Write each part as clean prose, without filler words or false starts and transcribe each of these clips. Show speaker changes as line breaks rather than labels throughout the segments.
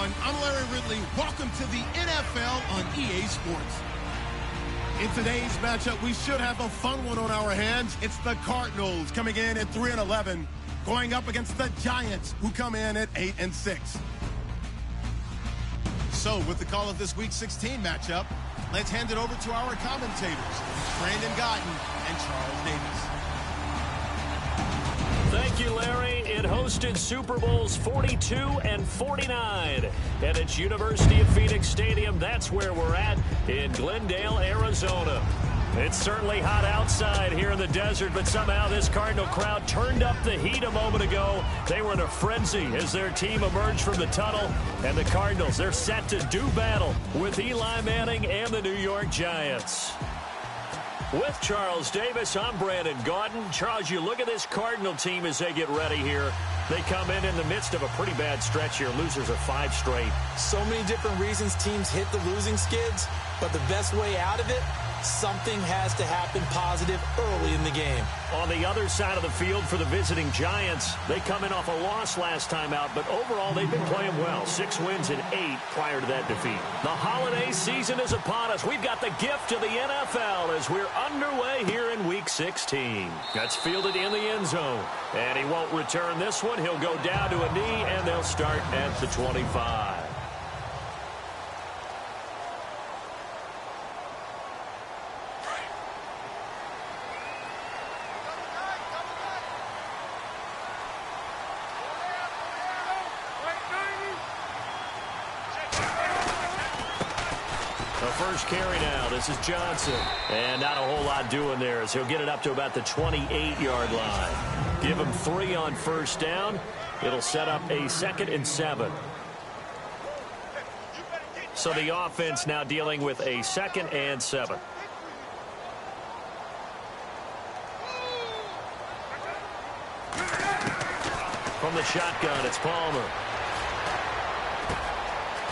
everyone. I'm Larry Ridley. Welcome to the NFL on EA Sports. In today's matchup, we should have a fun one on our hands. It's the Cardinals coming in at 3-11, going up against the Giants, who come in at 8-6. So, with the call of this Week 16 matchup, let's hand it over to our commentators, Brandon Gotton and Charles Davis.
Thank you, Larry. It hosted Super Bowls 42 and 49. And it's University of Phoenix Stadium. That's where we're at in Glendale, Arizona. It's certainly hot outside here in the desert, but somehow this Cardinal crowd turned up the heat a moment ago. They were in a frenzy as their team emerged from the tunnel. And the Cardinals, they're set to do battle with Eli Manning and the New York Giants. With Charles Davis, I'm Brandon Gordon. Charles, you look at this Cardinal team as they get ready here. They come in the midst of a pretty bad stretch here. Losers of 5 straight.
So many different reasons teams hit the losing skids, but the best way out of it, something has to happen positive early in the game.
On the other side of the field for the visiting Giants, they come in off a loss last time out, but overall they've been playing well. 6 wins and 8 prior to that defeat. The holiday season is upon us. We've got the gift of the NFL as we're underway here in Week 16. That's fielded in the end zone, and he won't return this one. He'll go down to a knee, and they'll start at the 25. First carry now. This is Johnson. And not a whole lot doing there as he'll get it up to about the 28-yard line. Give him 3 on first down. It'll set up a 2nd and 7. So the offense now dealing with a 2nd and 7. From the shotgun, it's Palmer.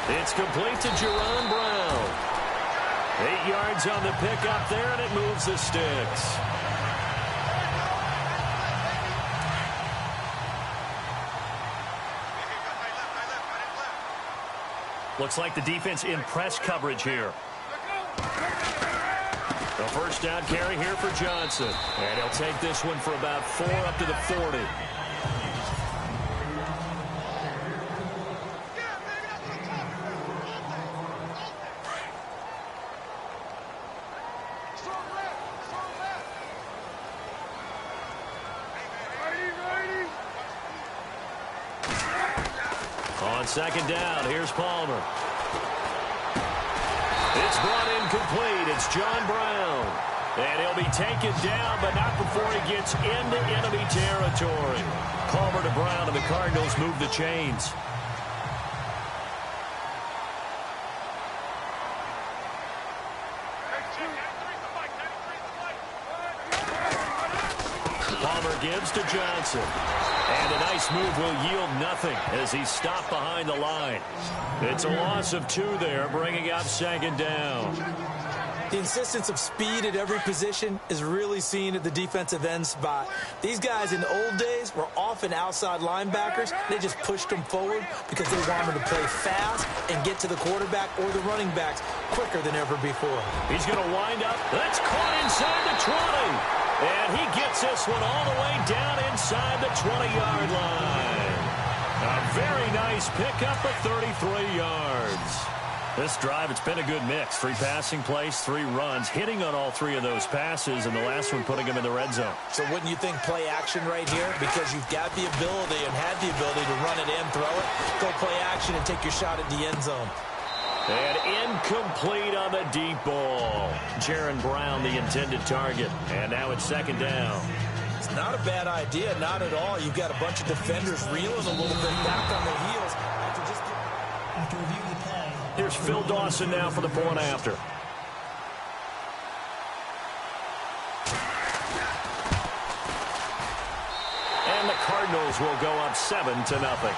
It's complete to Jerron Brown. 8 yards on the pickup there, and it moves the sticks. Looks like the defense in press coverage here. The first down carry here for Johnson. And he'll take this one for about 4 up to the 40. On second down, here's Palmer. It's brought in complete. It's John Brown. And he'll be taken down, but not before he gets into enemy territory. Palmer to Brown, and the Cardinals move the chains. Palmer gives to Johnson. And a nice move will yield nothing as he's stopped behind the line. It's a loss of 2 there, bringing up 2nd down.
The insistence of speed at every position is really seen at the defensive end spot. These guys in the old days were often outside linebackers. They just pushed them forward because they wanted to play fast and get to the quarterback or the running backs quicker than ever before.
He's going to wind up. That's caught inside the 20. And he gets this one all the way down inside the 20-yard line. A very nice pickup of 33 yards. This drive, it's been a good mix. 3 passing plays, 3 runs, hitting on all 3 of those passes, and the last one putting him in the red zone.
So wouldn't you think play action right here? Because you've got the ability and had the ability to run it and throw it. Go play action and take your shot at the end zone.
And incomplete on the deep ball. Jaron Brown, the intended target. And now it's 2nd down.
It's not a bad idea, not at all. You've got a bunch of defenders reeling a little bit back on their heels. After reviewing the play.
Here's Phil Dawson now for the point after. And the Cardinals will go up 7-0.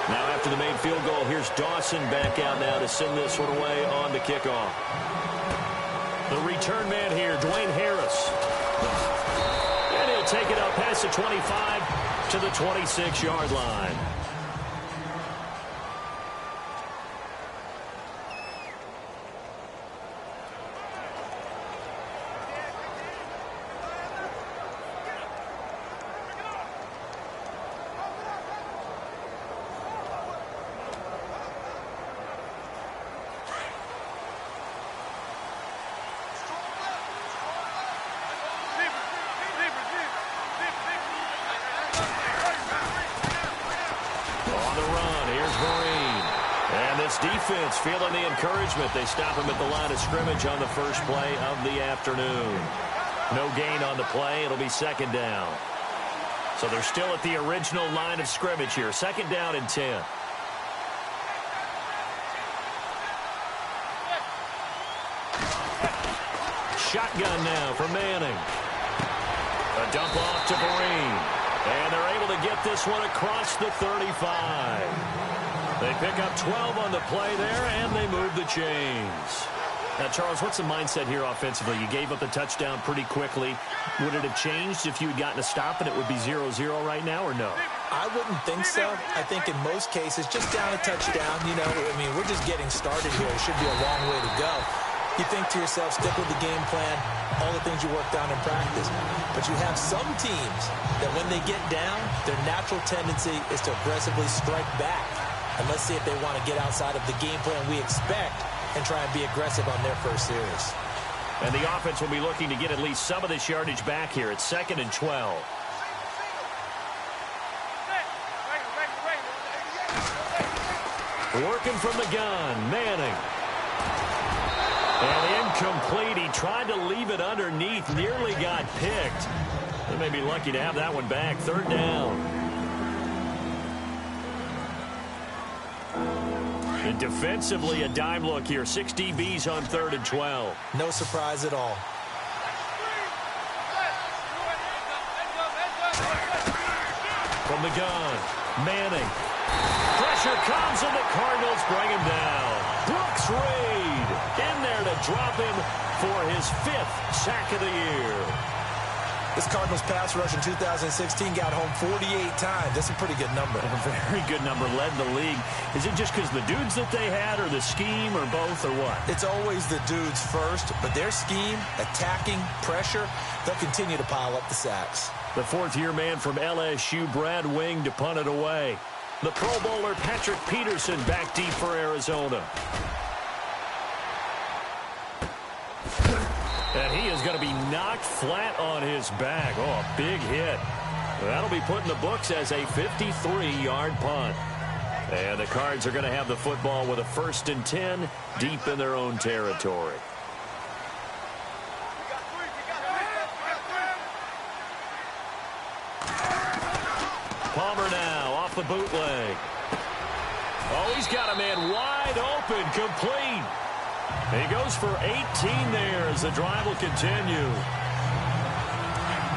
Now after the made field goal, here's Dawson back out now to send this one away on the kickoff. The return man here, Dwayne Harris. And he'll take it up past the 25 to the 26-yard line. on the run. Here's Marine. And this defense feeling the encouragement. They stop him at the line of scrimmage on the first play of the afternoon. No gain on the play. It'll be second down. So they're still at the original line of scrimmage here. Second down and 10. Shotgun now for Manning. A dump off to Marine. And they're able to get this one across the 35. They pick up 12 on the play there, and they move the chains. Now, Charles, what's the mindset here offensively? You gave up the touchdown pretty quickly. Would it have changed if you had gotten a stop and it would be 0-0 right now, or no?
I wouldn't think so. I think in most cases, just down a touchdown, you know, I mean, we're just getting started here. It should be a long way to go. You think to yourself, stick with the game plan, all the things you worked on in practice. But you have some teams that when they get down, their natural tendency is to aggressively strike back. And let's see if they want to get outside of the game plan we expect and try and be aggressive on their first series.
And the offense will be looking to get at least some of this yardage back here. It's 2nd and 12. Working from the gun, Manning. And incomplete. He tried to leave it underneath, nearly got picked. They may be lucky to have that one back. 3rd down. And defensively, a dime look here. 6 DBs on 3rd and 12.
No surprise at all.
From the gun, Manning. Pressure comes, and the Cardinals bring him down. Brooks Reed in there to drop him for his 5th sack of the year.
This Cardinals pass rush in 2016 got home 48 times. That's a pretty good number.
A very good number, led the league. Is it just because the dudes that they had, or the scheme, or both, or what?
It's always the dudes first, but their scheme, attacking, pressure, they'll continue to pile up the sacks.
The 4th-year man from LSU, Brad Wing, to punt it away. The Pro Bowler Patrick Peterson back deep for Arizona. And he is going to be knocked flat on his back. Oh, a big hit. That'll be put in the books as a 53-yard punt. And the Cards are going to have the football with a 1st and 10 deep in their own territory. Palmer now off the bootleg. Oh, he's got a man wide open, complete. He goes for 18 there as the drive will continue.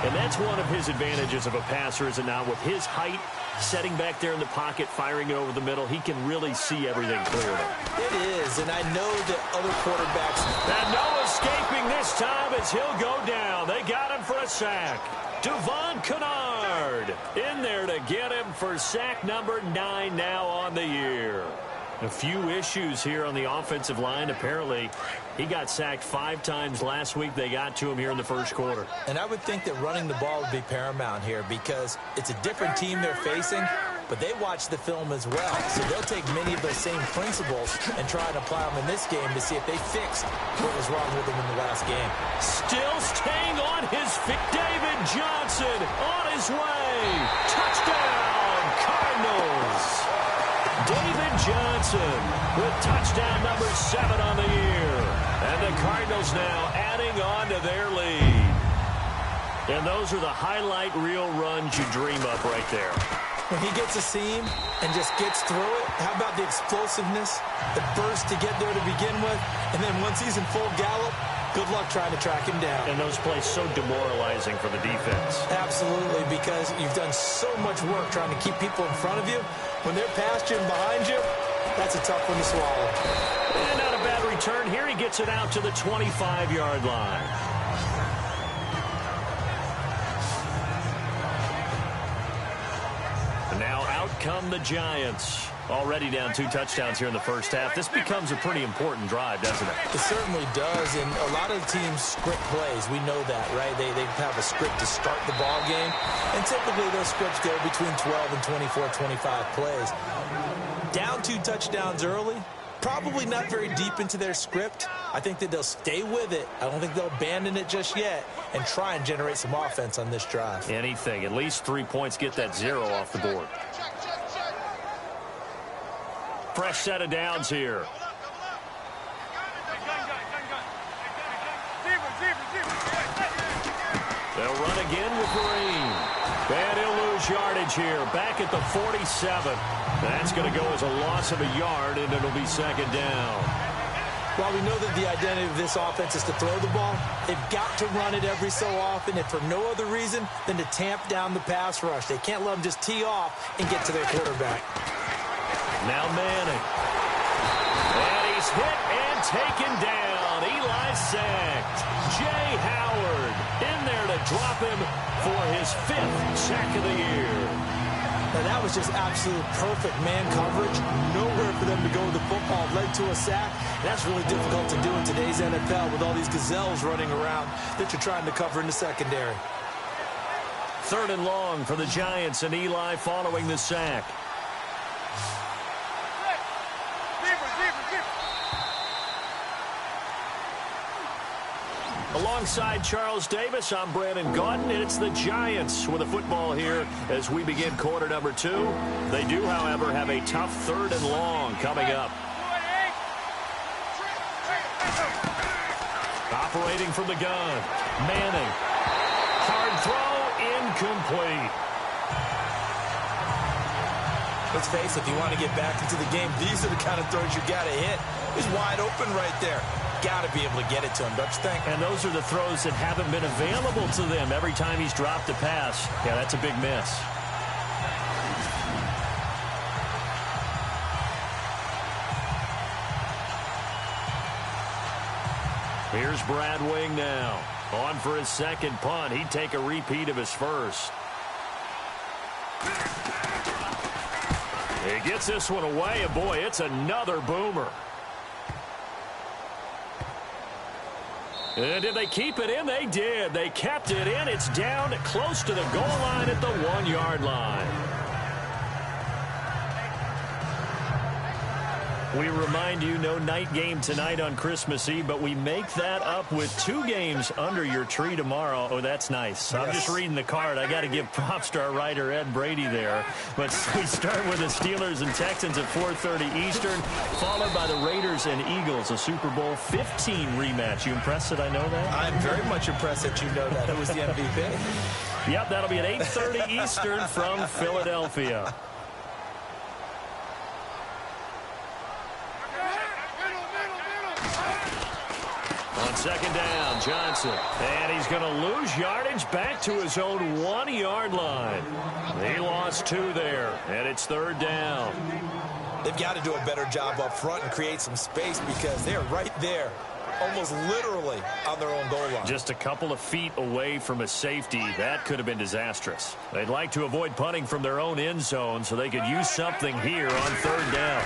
And that's one of his advantages of a passer, is it not? With his height, setting back there in the pocket, firing it over the middle, he can really see everything clearly.
It is, and I know that other quarterbacks...
And no escaping this time as he'll go down. They got him for a sack. Devon Kennard in there to get him for sack number 9 now on the year. A few issues here on the offensive line. Apparently, he got sacked 5 times last week. They got to him here in the first quarter.
And I would think that running the ball would be paramount here because it's a different team they're facing, but they watch the film as well. So they'll take many of those same principles and try and apply them in this game to see if they fixed what was wrong with them in the last game.
Still staying on his feet. David Johnson on his way. Touchdown, Cardinals. David Johnson with touchdown number 7 on the year. And the Cardinals now adding on to their lead. And those are the highlight reel runs you dream up right there.
When he gets a seam and just gets through it, how about the explosiveness, the burst to get there to begin with, and then once he's in full gallop, good luck trying to track him down.
And those plays so demoralizing for the defense.
Absolutely, because you've done so much work trying to keep people in front of you. When they're past you and behind you, that's a tough one to swallow.
And not a bad return here. He gets it out to the 25-yard line. And now out come the Giants. Already down 2 touchdowns here in the first half. This becomes a pretty important drive, doesn't it?
It certainly does, and a lot of teams script plays. We know that, right? They have a script to start the ball game, and typically those scripts go between 12 and 24, 25 plays. Down 2 touchdowns early, probably not very deep into their script. I think that they'll stay with it. I don't think they'll abandon it just yet and try and generate some offense on this drive.
Anything. At least 3 points, get that 0 off the board. fresh set of downs here. They'll run again with Green. And he'll lose yardage here. Back at the 47. That's going to go as a loss of a yard, and it'll be second down.
While we know that the identity of this offense is to throw the ball, they've got to run it every so often, and for no other reason than to tamp down the pass rush. They can't let them just tee off and get to their quarterback.
Now Manning. And he's hit and taken down. Eli sacked. Jay Howard in there to drop him for his 5th sack of the year.
Now, that was just absolute perfect man coverage. Nowhere for them to go with the football. Led to a sack. That's really difficult to do in today's NFL with all these gazelles running around that you're trying to cover in the secondary.
3rd and long for the Giants, and Eli following the sack. Alongside Charles Davis, I'm Brandon Gaudin, and it's the Giants with the football here as we begin quarter number 2. They do, however, have a tough 3rd and long coming up. Operating from the gun, Manning. Hard throw, incomplete.
Let's face it, if you want to get back into the game, these are the kind of throws you got to hit. He's wide open right there. Got to be able to get it to him, don't you think?
And those are the throws that haven't been available to them every time he's dropped a pass. Yeah, that's a big miss. Here's Brad Wing now. On for his second punt. He'd take a repeat of his first. He gets this one away, and boy, it's another boomer. And did they keep it in? They did. They kept it in. It's down close to the goal line at the 1-yard line. We remind you, no night game tonight on Christmas Eve, but we make that up with 2 games under your tree tomorrow. Oh, that's nice. Yes. I'm just reading the card. I got to give props to our writer, Ed Brady, there. But we start with the Steelers and Texans at 4:30 Eastern, followed by the Raiders and Eagles, a Super Bowl 15 rematch. You impressed that I know that?
I'm very much impressed that you know that. It was the MVP.
Yep, that'll be at 8:30 Eastern from Philadelphia. On second down, Johnson. And he's going to lose yardage back to his own 1-yard line. He lost 2 there, and it's 3rd down.
They've got to do a better job up front and create some space because they're right there, almost literally on their own goal line.
Just a couple of feet away from a safety. That could have been disastrous. They'd like to avoid punting from their own end zone so they could use something here on 3rd down.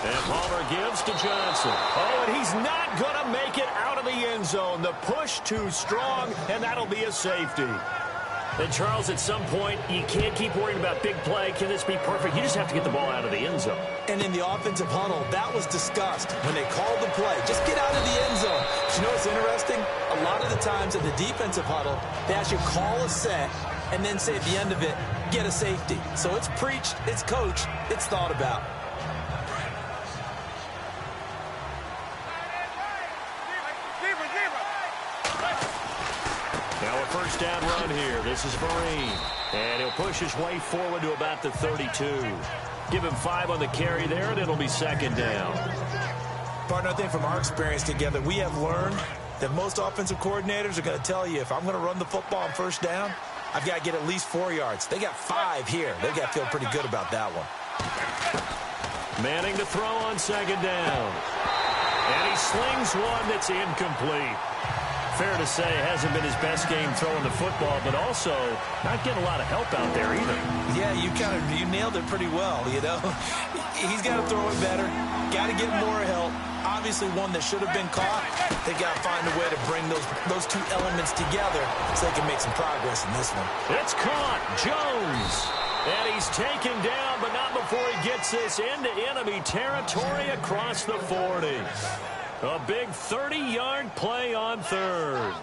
And Palmer gives to Johnson. Oh, and he's not going to make it out of the end zone. The push too strong, and that'll be a safety. And, Charles, at some point, you can't keep worrying about big play. Can this be perfect? You just have to get the ball out of the end zone.
And in the offensive huddle, that was discussed when they called the play. Just get out of the end zone. But you know what's interesting? A lot of the times in the defensive huddle, they actually call a set and then say at the end of it, get a safety. So it's preached, it's coached, it's thought about.
Now a first down run here. This is Vereen. And he'll push his way forward to about the 32. Give him 5 on the carry there, and it'll be second down.
Partner, I think from our experience together, we have learned that most offensive coordinators are going to tell you, if I'm going to run the football on first down, I've got to get at least 4 yards. They got 5 here. They've got to feel pretty good about that one.
Manning to throw on second down. And he slings one that's incomplete. Fair to say, hasn't been his best game throwing the football, but also not getting a lot of help out there either.
Yeah, you nailed it pretty well, you know. He's got to throw it better, got to get more help. Obviously one that should have been caught. They got to find a way to bring those 2 elements together so they can make some progress in this one.
It's caught. Jones. And he's taken down, but not before he gets this into enemy territory across the 40. A big 30-yard play on 3rd.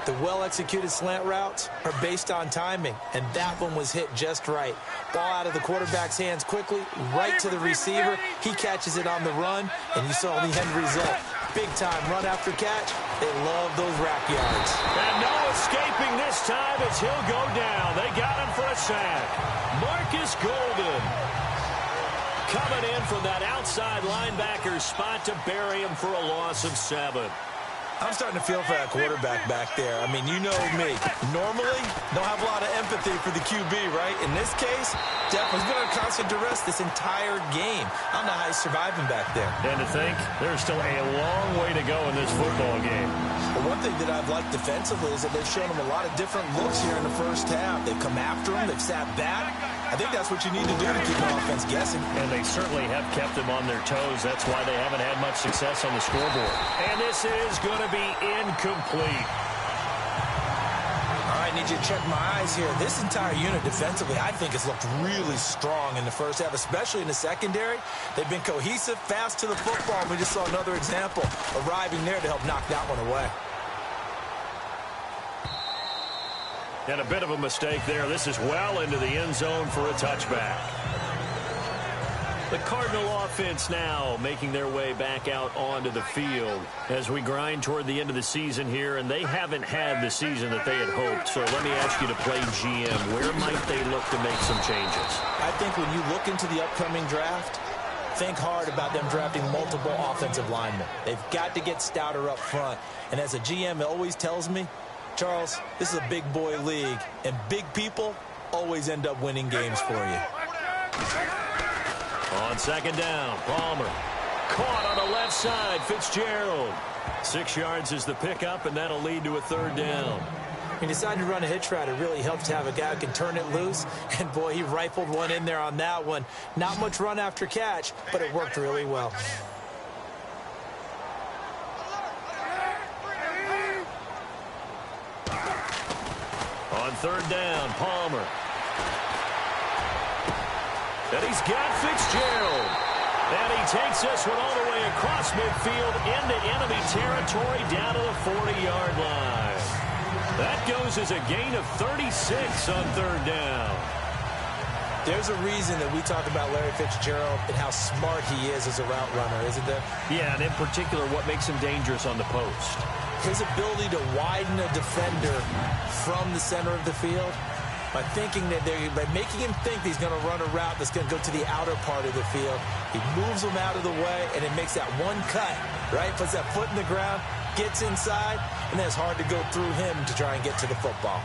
The well-executed slant routes are based on timing, and that one was hit just right. Ball out of the quarterback's hands quickly, right to the receiver. He catches it on the run, and you saw the end result. Big-time run after catch. They love those rack yards.
And no escaping this time as he'll go down. They got him for a sack. Marcus Golden coming in from that outside linebacker spot to bury him for a loss of 7.
I'm starting to feel for that quarterback back there. I mean, you know me. Normally, don't have a lot of empathy for the QB, right? In this case, definitely been under constant duress this entire game. I don't know how he's surviving back there.
And to think, there's still a long way to go in this football game.
But one thing that I've liked defensively is that they've shown him a lot of different looks here in the first half. They've come after him. They've sat back. I think that's what you need to do to keep an offense guessing.
And they certainly have kept them on their toes. That's why they haven't had much success on the scoreboard. And this is going to be incomplete.
All right, need you to check my eyes here. This entire unit defensively, I think, has looked really strong in the first half, especially in the secondary. They've been cohesive, fast to the football. We just saw another example arriving there to help knock that one away.
And a bit of a mistake there. This is well into the end zone for a touchback. The Cardinal offense now making their way back out onto the field as we grind toward the end of the season here, and they haven't had the season that they had hoped. So let me ask you to play GM. Where might they look to make some changes?
I think when you look into the upcoming draft, think hard about them drafting multiple offensive linemen. They've got to get stouter up front. And as a GM, it always tells me, Charles, this is a big boy league, and big people always end up winning games for you.
On second down, Palmer. Caught on the left side, Fitzgerald. 6 yards is the pickup, and that'll lead to a third down.
He decided to run a hitch route. It really helps to have a guy who can turn it loose. And, boy, he rifled one in there on that one. Not much run after catch, but it worked really well.
On third down, Palmer. And he's got Fitzgerald. And he takes this one all the way across midfield into enemy territory down to the 40-yard line. That goes as a gain of 36 on third down.
There's a reason that we talk about Larry Fitzgerald and how smart he is as a route runner, isn't there?
Yeah, and in particular, what makes him dangerous on the post.
His ability to widen a defender from the center of the field by making him think he's going to run a route that's going to go to the outer part of the field. He moves him out of the way, and it makes that one cut, right? Puts that foot in the ground, gets inside, and then it's hard to go through him to try and get to the football.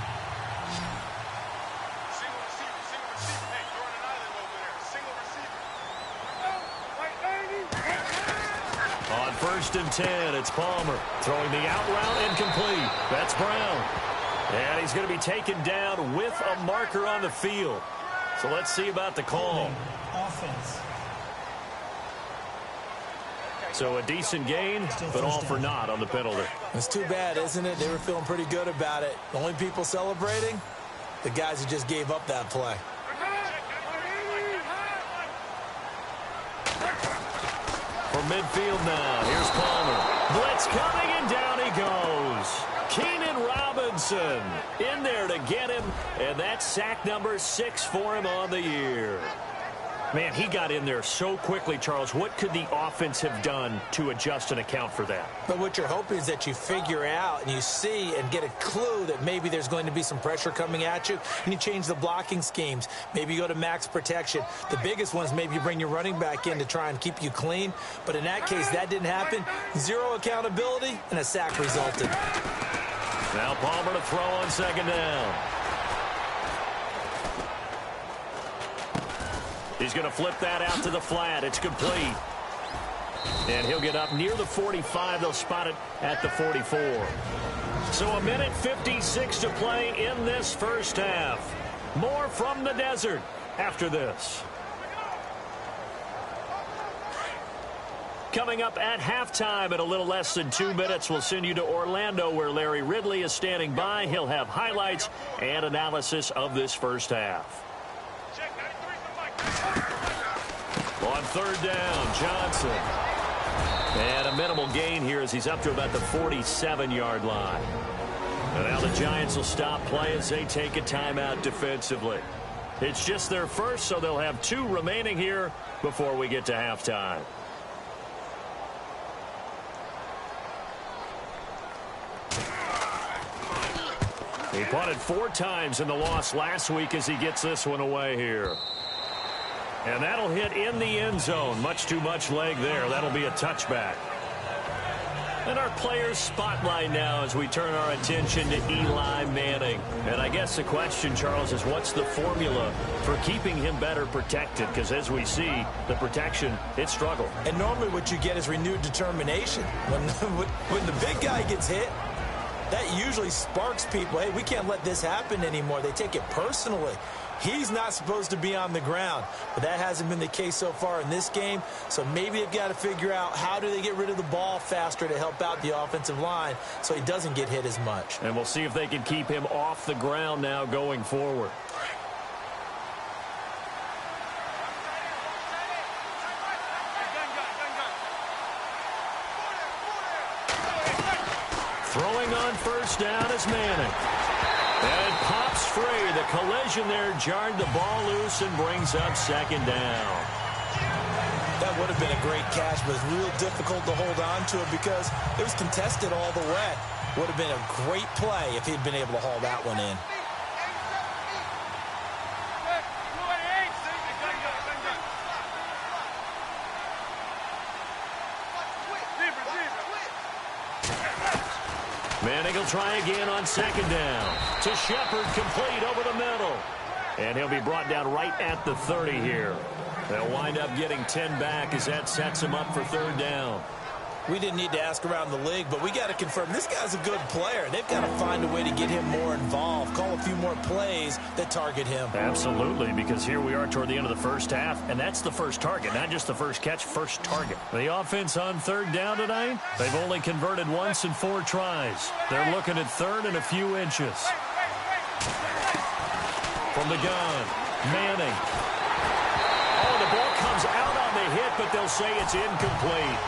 On first and 10, it's Palmer throwing the out route incomplete. That's Brown. And he's going to be taken down with a marker on the field. So let's see about the call.
Offense.
So a decent gain, but all for naught on the penalty.
It's too bad, isn't it? They were feeling pretty good about it. The only people celebrating, the guys who just gave up that play.
For midfield now, here's Palmer. Blitz coming, and down he goes. Keenan Robinson in there to get him, and that's sack number 6 for him on the year. Man, he got in there so quickly, Charles. What could the offense have done to adjust and account for that?
But what you're hoping is that you figure out and you see and get a clue that maybe there's going to be some pressure coming at you, and you change the blocking schemes. Maybe you go to max protection. The biggest one is maybe you bring your running back in to try and keep you clean. But in that case, that didn't happen. Zero accountability, and a sack resulted.
Now Palmer to throw on second down. He's going to flip that out to the flat. It's complete. And he'll get up near the 45. They'll spot it at the 44. So a minute 56 to play in this first half. More from the desert after this. Coming up at halftime in a little less than 2 minutes, we'll send you to Orlando where Larry Ridley is standing by. He'll have highlights and analysis of this first half. On third down, Johnson. And a minimal gain here as he's up to about the 47-yard line. And now the Giants will stop play as they take a timeout defensively. It's just their first, so they'll have 2 remaining here before we get to halftime. He punted 4 times in the loss last week as he gets this one away here. And that'll hit in the end zone. Much too much leg there. That'll be a touchback. And our players spotlight now as we turn our attention to Eli Manning. And I guess the question, Charles, is what's the formula for keeping him better protected? Because as we see, the protection, it struggled.
And normally what you get is renewed determination. When the big guy gets hit, that usually sparks people. Hey, we can't let this happen anymore. They take it personally. He's not supposed to be on the ground, but that hasn't been the case so far in this game. So maybe they've got to figure out how do they get rid of the ball faster to help out the offensive line so he doesn't get hit as much.
And we'll see if they can keep him off the ground now going forward. Throwing on first down is Manning. And it pops free. The collision there jarred the ball loose and brings up second down.
That would have been a great catch, but it's real difficult to hold on to it because it was contested all the way. Would have been a great play if he'd been able to haul that one in.
Manning will try again on second down. To Shepard, complete over the middle. And he'll be brought down right at the 30 here. They'll wind up getting 10 back as that sets him up for third down.
We didn't need to ask around the league, but we got to confirm this guy's a good player. They've got to find a way to get him more involved, call a few more plays that target him.
Absolutely, because here we are toward the end of the first half, and that's the first target, not just the first catch, first target. The offense on third down tonight, they've only converted once in 4 tries. They're looking at third and a few inches. From the gun, Manning. Oh, the ball comes out on the hit, but they'll say it's incomplete.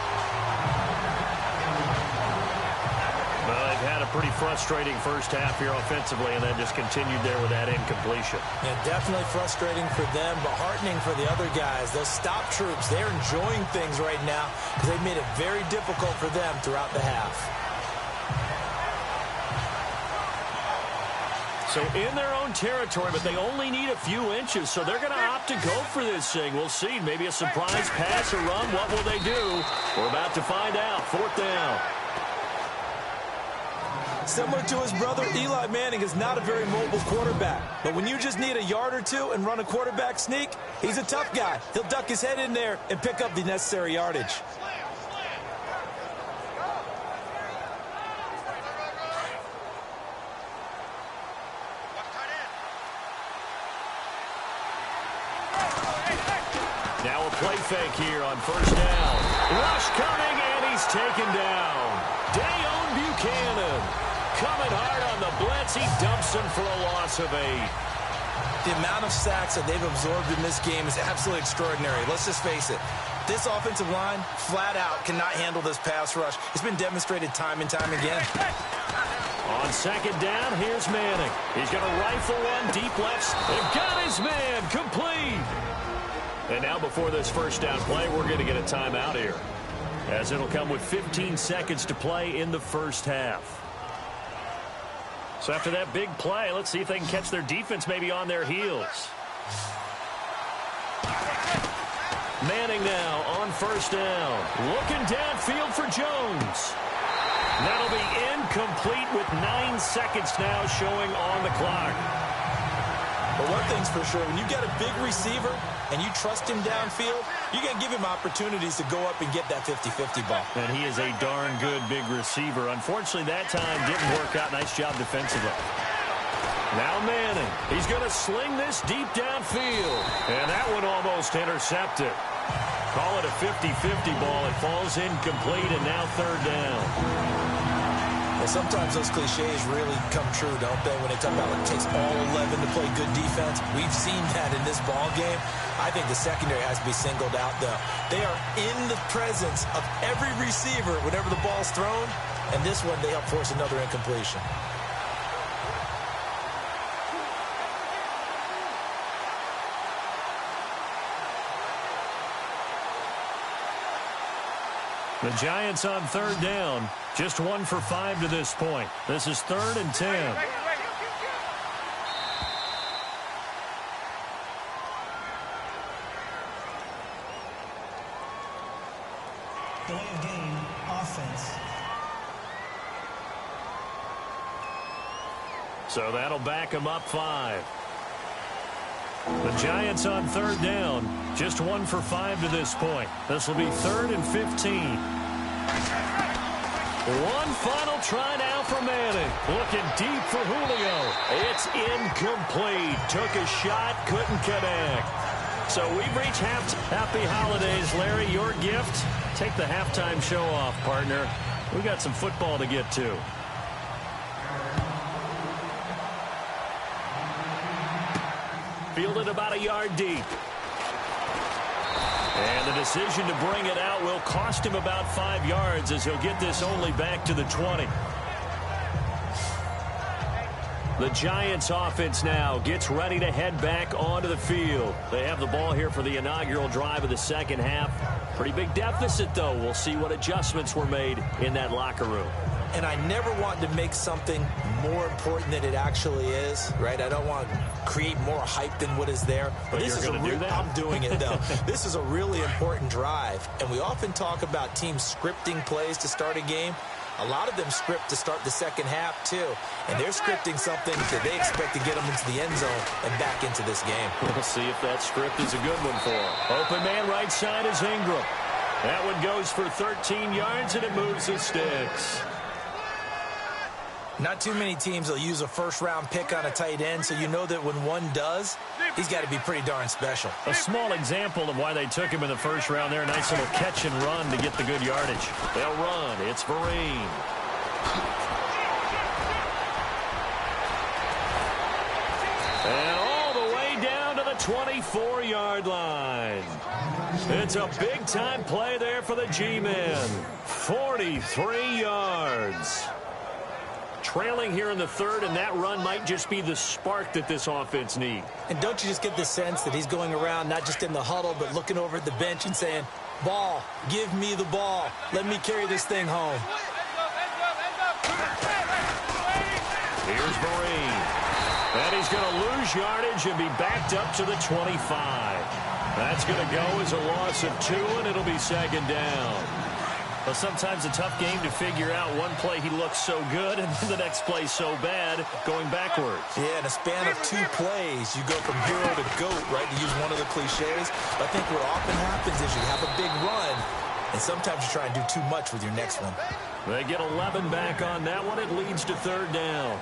Well, they've had a pretty frustrating first half here offensively, and then just continued there with that incompletion.
Yeah, definitely frustrating for them, but heartening for the other guys. Those stop troops, they're enjoying things right now because they've made it very difficult for them throughout the half.
So in their own territory, but they only need a few inches, so they're going to opt to go for this thing. We'll see. Maybe a surprise pass or run. What will they do? We're about to find out. Fourth down.
Similar to his brother, Eli Manning is not a very mobile quarterback. But when you just need a yard or two and run a quarterback sneak, he's a tough guy. He'll duck his head in there and pick up the necessary yardage.
Now a play fake here on first down. Rush coming, and he's taken down. Dayon Buchanan coming hard on the blitz. He dumps him for a loss of 8.
The amount of sacks that they've absorbed in this game is absolutely extraordinary. Let's just face it. This offensive line, flat out, cannot handle this pass rush. It's been demonstrated time and time again.
On second down, here's Manning. He's going to rifle one deep left. They've got his man complete. And now before this first down play, we're going to get a timeout here, as it'll come with 15 seconds to play in the first half. So after that big play, let's see if they can catch their defense maybe on their heels. Manning now on first down. Looking downfield for Jones. That'll be incomplete with 9 seconds now showing on the clock.
But one thing's for sure, when you've got a big receiver and you trust him downfield, you got to give him opportunities to go up and get that 50-50 ball.
And he is a darn good big receiver. Unfortunately, that time didn't work out. Nice job defensively. Now Manning. He's going to sling this deep downfield. And that one almost intercepted. Call it a 50-50 ball. It falls incomplete, and now third down.
Well, sometimes those cliches really come true, don't they? When they talk about it takes all 11 to play good defense. We've seen that in this ball game. I think the secondary has to be singled out, though. They are in the presence of every receiver whenever the ball's thrown, and this one they help force another incompletion.
The Giants on third down. Just 1 for 5 to this point. This is 3rd and 10.
Delay of game, offense.
So that'll back him up 5. The Giants on third down. Just 1 for 5 to this point. This will be 3rd and 15. One final try now for Manning. Looking deep for Julio. It's incomplete. Took a shot, couldn't connect. So we've reached happy holidays. Larry, your gift? Take the halftime show off, partner. We got some football to get to. Fielded about a yard deep. And the decision to bring it out will cost him about 5 yards as he'll get this only back to the 20. The Giants offense now gets ready to head back onto the field. They have the ball here for the inaugural drive of the second half. Pretty big deficit, though. We'll see what adjustments were made in that locker room.
And I never want to make something more important than it actually is, right? I don't want to create more hype than what is there.
But
this is I'm doing it, though. This is a really important drive. And we often talk about teams scripting plays to start a game. A lot of them script to start the second half, too. And they're scripting something that they expect to get them into the end zone and back into this game.
We'll see if that script is a good one for them. Open man right side is Ingram. That one goes for 13 yards, and it moves the sticks.
Not too many teams will use a first-round pick on a tight end, so you know that when one does, he's got to be pretty darn special.
A small example of why they took him in the first round there. A nice little catch and run to get the good yardage. They'll run. It's Vereen. And all the way down to the 24-yard line. It's a big-time play there for the G-men. 43 yards. Trailing here in the third, and that run might just be the spark that this offense needs.
And don't you just get the sense that he's going around not just in the huddle, but looking over at the bench and saying, ball, give me the ball. Let me carry this thing home.
Here's Vereen. And he's going to lose yardage and be backed up to the 25. That's going to go as a loss of 2, and it'll be second down. Well, sometimes a tough game to figure out. One play he looks so good, and then the next play so bad, going backwards.
Yeah, in a span of 2 plays, you go from hero to GOAT, right, to use one of the cliches. But I think what often happens is you have a big run, and sometimes you try and do too much with your next one.
They get 11 back on that one. It leads to third down.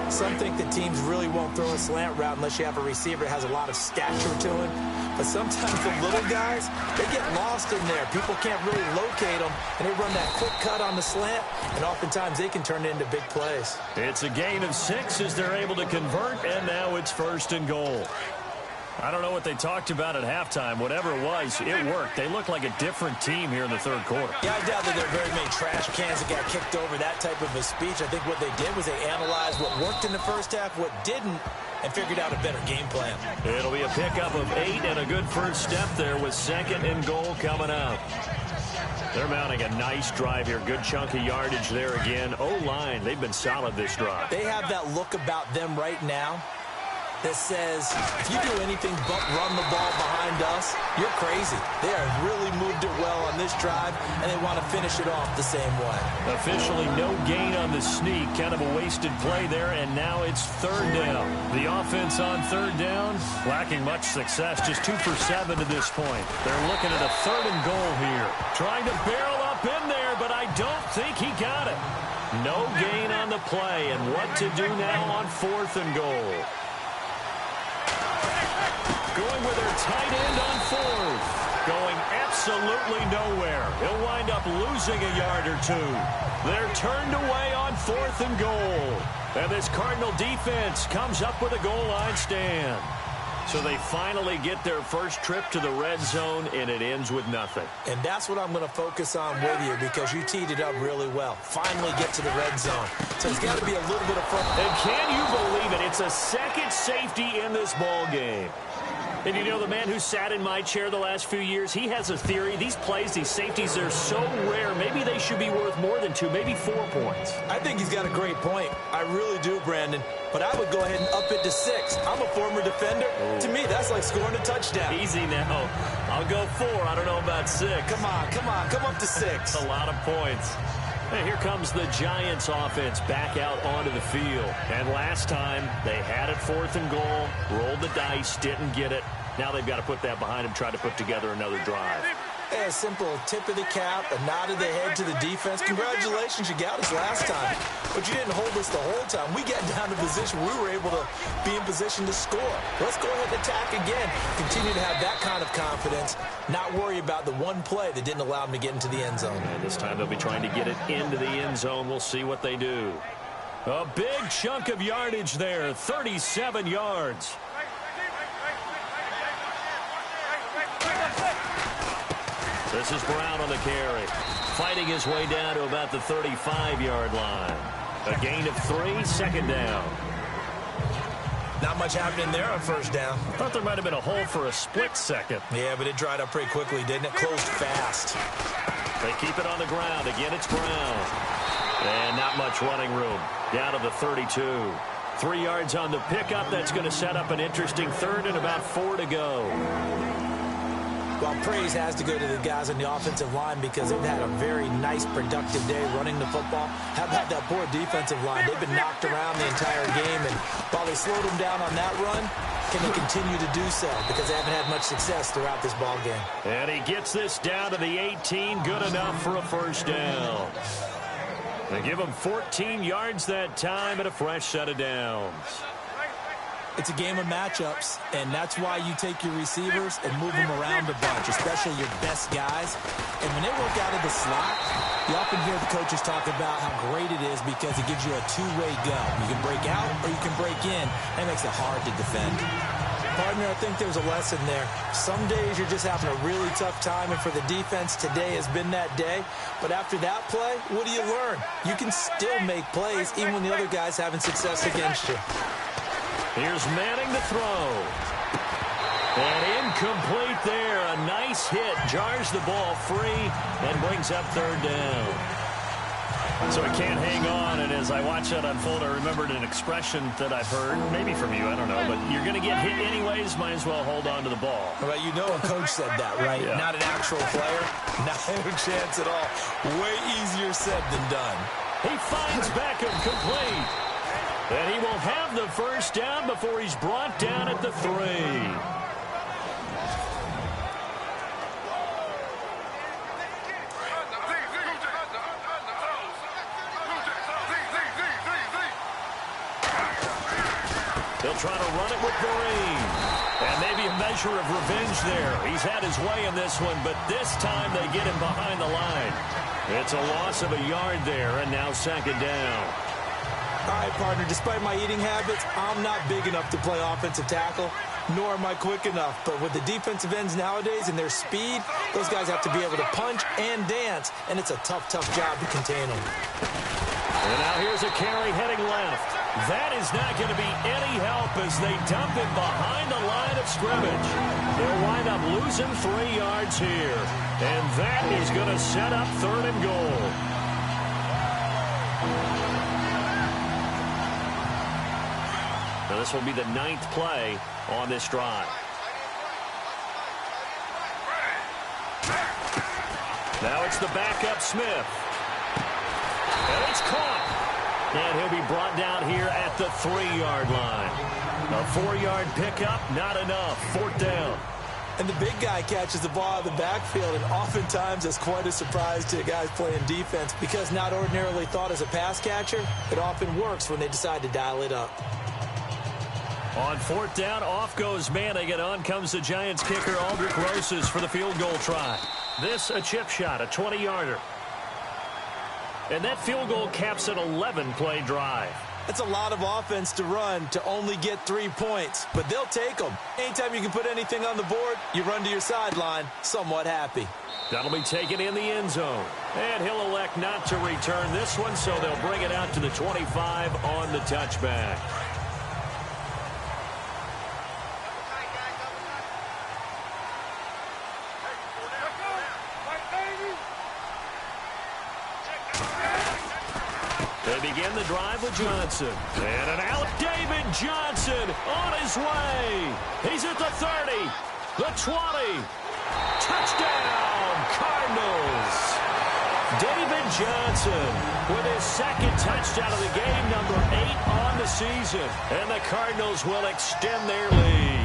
Some think that teams really won't throw a slant route unless you have a receiver that has a lot of stature to him. But sometimes the little guys, they get lost in there. People can't really locate them, and they run that quick cut on the slant, and oftentimes they can turn it into big plays.
It's a gain of 6 as they're able to convert, and now it's 1st and goal. I don't know what they talked about at halftime. Whatever it was, it worked. They look like a different team here in the third quarter.
Yeah, I doubt that there are very many trash cans that got kicked over, that type of a speech. I think what they did was they analyzed what worked in the first half, what didn't, and figured out a better game plan.
It'll be a pickup of 8 and a good first step there with 2nd and goal coming up. They're mounting a nice drive here. Good chunk of yardage there again. O-line, they've been solid this drive.
They have that look about them right now that says, if you do anything but run the ball behind us, you're crazy. They have really moved it well on this drive, and they want to finish it off the same way.
Officially no gain on the sneak. Kind of a wasted play there, and now it's third down. The offense on third down, lacking much success. Just 2 for 7 to this point. They're looking at a 3rd and goal here. Trying to barrel up in there, but I don't think he got it. No gain on the play, and what to do now on 4th and goal. Going with their tight end on 4th. Going absolutely nowhere. He'll wind up losing a yard or 2. They're turned away on 4th and goal. And this Cardinal defense comes up with a goal line stand. So they finally get their first trip to the red zone, and it ends with nothing.
And that's what I'm going to focus on with you, because you teed it up really well. Finally get to the red zone. So it's got to be a little bit of fun.
And can you believe it? It's a second safety in this ball game. And you know, the man who sat in my chair the last few years, he has a theory. These plays, these safeties, they're so rare. Maybe they should be worth more than 2, maybe 4 points.
I think he's got a great point. I really do, Brandon. But I would go ahead and up it to 6. I'm a former defender.
Oh.
To me, that's like scoring a touchdown.
Easy now. I'll go 4. I don't know about 6.
Come on. Come up to 6.
That's a lot of points. And here comes the Giants offense back out onto the field. And last time, they had it 4th and goal, rolled the dice, didn't get it. Now they've got to put that behind them, try to put together another drive.
A simple tip of the cap, a nod of the head to the defense. Congratulations, you got us last time. But you didn't hold us the whole time. We got down to position. We were able to be in position to score. Let's go ahead and attack again. Continue to have that kind of confidence. Not worry about the one play that didn't allow them to get into the end zone.
And this time they'll be trying to get it into the end zone. We'll see what they do. A big chunk of yardage there, 37 yards. This is Brown on the carry, fighting his way down to about the 35-yard line. A gain of 3, 2nd down.
Not much happening there on 1st down.
Thought there might have been a hole for a split second.
Yeah, but it dried up pretty quickly, didn't it? Closed fast.
They keep it on the ground. Again, it's Brown. And not much running room. Down to the 32. 3 yards on the pickup. That's going to set up an interesting 3rd and about 4 to go.
Well, praise has to go to the guys on the offensive line because they've had a very nice, productive day running the football. How about that poor defensive line? They've been knocked around the entire game, and while they slowed them down on that run, can they continue to do so? Because they haven't had much success throughout this ball game.
And he gets this down to the 18, good enough for a 1st down. They give him 14 yards that time and a fresh set of downs.
It's a game of matchups, and that's why you take your receivers and move them around a bunch, especially your best guys. And when they work out of the slot, you often hear the coaches talk about how great it is because it gives you a two-way go. You can break out or you can break in. That makes it hard to defend. Partner, I think there's a lesson there. Some days you're just having a really tough time, and for the defense, today has been that day. But after that play, what do you learn? You can still make plays even when the other guy's having success against you.
Here's Manning to throw. And incomplete there. A nice hit. Jars the ball free and brings up 3rd down. So he can't hang on. And as I watch that unfold, I remembered an expression that I've heard, maybe from you, I don't know, but you're going to get hit anyways, might as well hold on to the ball.
Well, you know a coach said that, right?
Yeah.
Not an actual player. Not a chance at all. Way easier said than done.
He finds Beckham complete. And he will have the 1st down before he's brought down at the 3. They'll try to run it with Vereen. And maybe a measure of revenge there. He's had his way in this one, but this time they get him behind the line. It's a loss of a yard there, and now 2nd down.
All right, partner, despite my eating habits, I'm not big enough to play offensive tackle, nor am I quick enough. But with the defensive ends nowadays and their speed, those guys have to be able to punch and dance, and it's a tough, tough job to contain them.
And now here's a carry heading left. That is not going to be any help as they dump it behind the line of scrimmage. They'll wind up losing 3 yards here. And that is going to set up 3rd and goal. Now this will be the 9th play on this drive. Now it's the backup Smith. And it's caught. And he'll be brought down here at the 3-yard line. A 4-yard pickup, not enough. 4th down.
And the big guy catches the ball out of the backfield, and oftentimes that's quite a surprise to guys playing defense because not ordinarily thought as a pass catcher, it often works when they decide to dial it up.
On 4th down, off goes Manning, and on comes the Giants kicker, Aldrich Rosas, for the field goal try. This a chip shot, a 20-yarder. And that field goal caps an 11-play drive.
That's a lot of offense to run to only get 3 points, but they'll take them. Anytime you can put anything on the board, you run to your sideline, somewhat happy.
That'll be taken in the end zone. And he'll elect not to return this one, so they'll bring it out to the 25 on the touchback. They begin the drive with Johnson. And an out. David Johnson on his way. He's at the 30, the 20. Touchdown, Cardinals. David Johnson with his second touchdown of the game, number 8 on the season. And the Cardinals will extend their lead.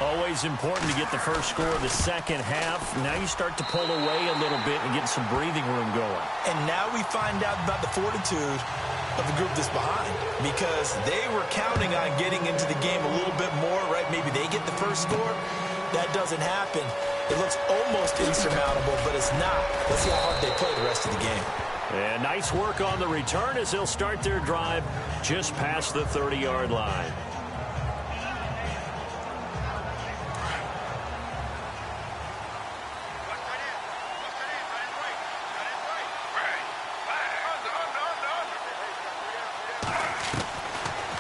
Always important to get the first score of the second half. Now you start to pull away a little bit and get some breathing room going.
And now we find out about the fortitude of the group that's behind, because they were counting on getting into the game a little bit more, right? Maybe they get the first score. That doesn't happen. It looks almost insurmountable, but it's not. Let's see how hard they play the rest of the game.
And nice work on the return as they'll start their drive just past the 30-yard line.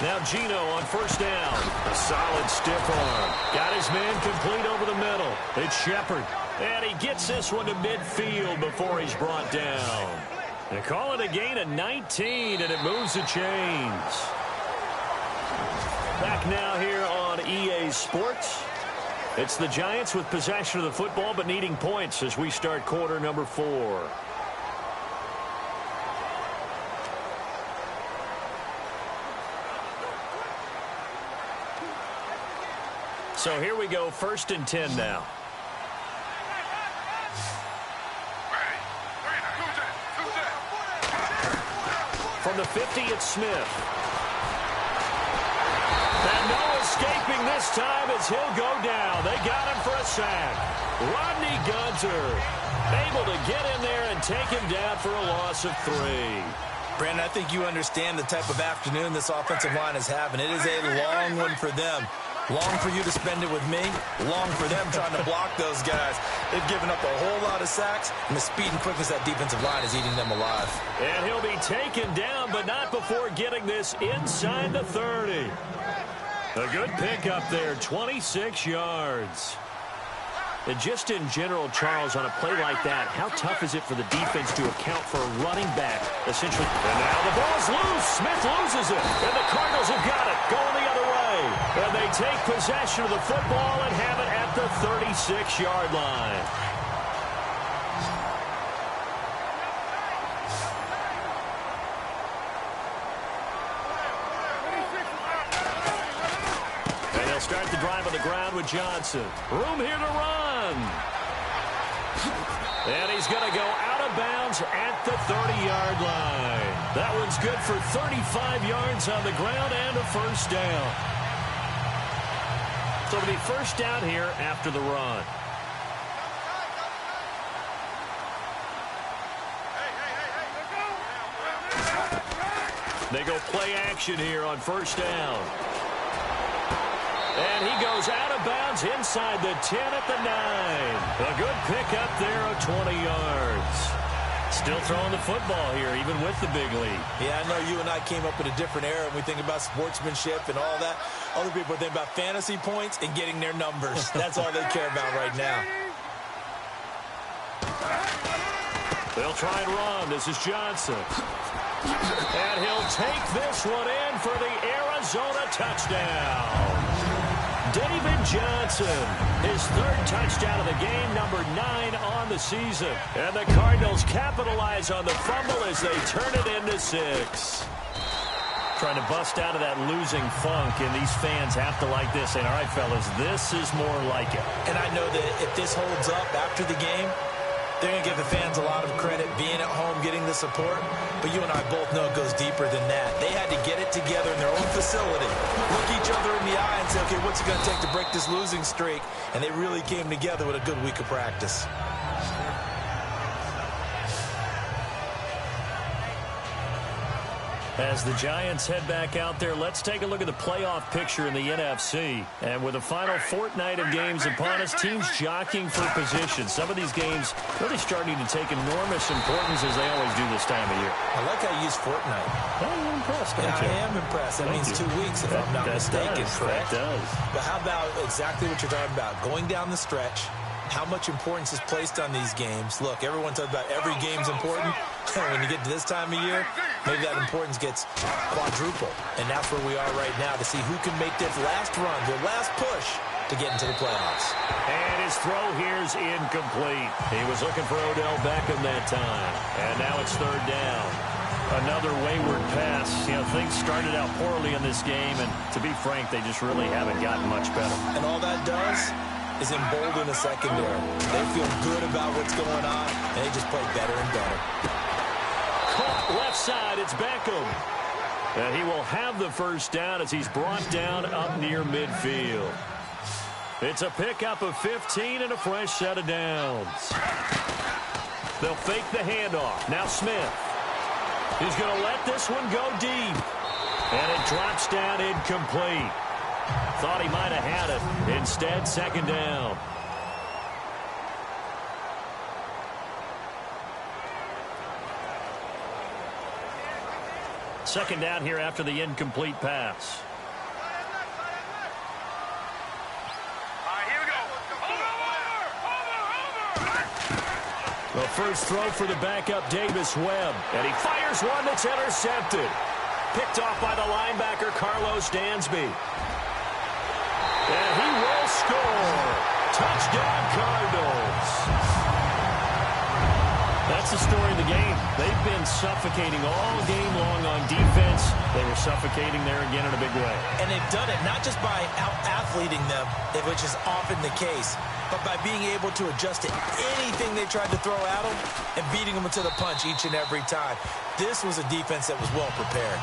Now Gino on first down. A solid stiff arm. Got his man complete over the middle. It's Shepard. And he gets this one to midfield before he's brought down. They call it a gain of 19, and it moves the chains. Back now here on EA Sports. It's the Giants with possession of the football but needing points as we start quarter number 4. So here we go, 1st and 10 now. From the 50, it's Smith. And no escaping this time as he'll go down. They got him for a sack. Rodney Gunter able to get in there and take him down for a loss of 3.
Brandon, I think you understand the type of afternoon this offensive line is having. It is a long one for them. Long for you to spend it with me. Long for them trying to block those guys. They've given up a whole lot of sacks, and the speed and quickness of that defensive line is eating them alive.
And he'll be taken down, but not before getting this inside the 30. A good pickup there, 26 yards. And just in general, Charles, on a play like that, how tough is it for the defense to account for a running back, essentially? And now the ball's loose. Smith loses it. And the Cardinals have got it, going the other way. And they take possession of the football and have it at the 36-yard line. And they'll start the drive on the ground with Johnson. Room here to run. And he's going to go out of bounds at the 30-yard line. That one's good for 35 yards on the ground and a first down. So it'll be first down here after the run. They go play action here on first down. And he goes out of bounds inside the 10 at the 9. A good pickup there of 20 yards. Still throwing the football here, even with the big lead.
Yeah, I know you and I came up in a different era, and we think about sportsmanship and all that. Other people think about fantasy points and getting their numbers. That's all they care about right now.
They'll try and run. This is Johnson. And he'll take this one in for the Arizona touchdown. David Johnson, his 3rd touchdown of the game, number 9 on the season. And the Cardinals capitalize on the fumble as they turn it into 6. Trying to bust out of that losing funk, and these fans have to like this. And all right, fellas, this is more like it.
And I know that if this holds up after the game, they're going to give the fans a lot of credit being at home, getting the support. But you and I both know it goes deeper than that. They had to get it together in their own facility, look each other in the eye and say, okay, what's it going to take to break this losing streak? And they really came together with a good week of practice.
As the Giants head back out there, let's take a look at the playoff picture in the NFC. And with the final fortnight of games upon us, teams jockeying for position. Some of these games really starting to take enormous importance as they always do this time of year.
I like how you use fortnight.
Oh, you're impressed, don't you?
I am impressed. That means 2 weeks, if I'm not mistaken, correct?
That does.
But how about exactly what you're talking about? Going down the stretch, how much importance is placed on these games. Look, everyone talks about every game's important. When you get to this time of year, maybe that importance gets quadruple. And that's where we are right now to see who can make this last run, their last push to get into the playoffs.
And his throw here's incomplete. He was looking for Odell Beckham that time. And now it's third down. Another wayward pass. You know, things started out poorly in this game, and to be frank, they just really haven't gotten much better.
And all that does is embolden the secondary. They feel good about what's going on, and they just play better and better.
Caught left side, it's Beckham. And he will have the first down as he's brought down up near midfield. It's a pickup of 15 and a fresh set of downs. They'll fake the handoff. Now Smith. He's going to let this one go deep. And it drops down incomplete. Thought he might have had it. Instead, second down. Second down here after the incomplete pass. The first throw for the backup, Davis Webb. And he fires one that's intercepted. Picked off by the linebacker, Carlos Dansby. And he will score. Touchdown, Cardinals. That's the story of the game. They've been suffocating all game long on defense. They were suffocating there again in a big way.
And they've done it not just by out-athleting them, which is often the case, but by being able to adjust to anything they tried to throw at them and beating them to the punch each and every time. This was a defense that was well prepared.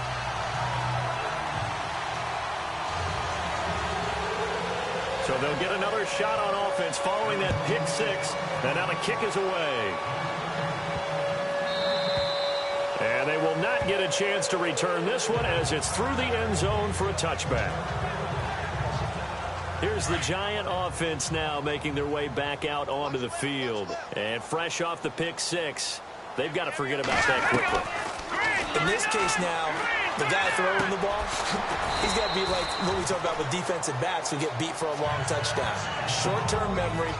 So they'll get another shot on offense following that pick six. And now the kick is away. And they will not get a chance to return this one as it's through the end zone for a touchback. Here's the Giant offense now making their way back out onto the field. And fresh off the pick six, they've got to forget about that quickly.
In this case now, the guy throwing the ball, he's got to be like what we talk about with defensive backs who get beat for a long touchdown. Short-term memory,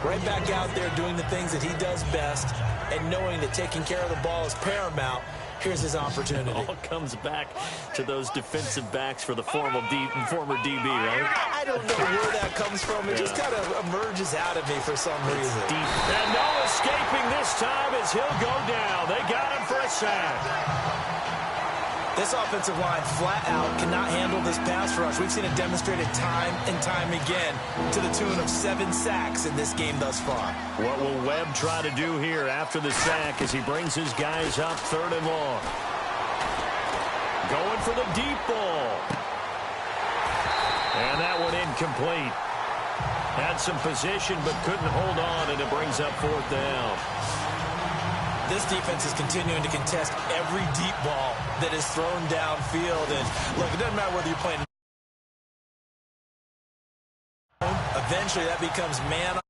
right back out there doing the things that he does best, and knowing that taking care of the ball is paramount. Here's his opportunity.
It all comes back to those defensive backs for the former DB, right?
I don't know where that comes from. It just kind of emerges out of me for some reason.
Deep. And no escaping this time as he'll go down. They got him for a sack.
This offensive line flat out cannot handle this pass rush. We've seen it demonstrated time and time again to the tune of 7 sacks in this game thus far.
What will Webb try to do here after the sack as he brings his guys up third and long? Going for the deep ball. And that one incomplete. Had some position but couldn't hold on, and it brings up fourth down.
This defense is continuing to contest every deep ball that is thrown downfield. And look, it doesn't matter whether you're playing. Eventually, that becomes man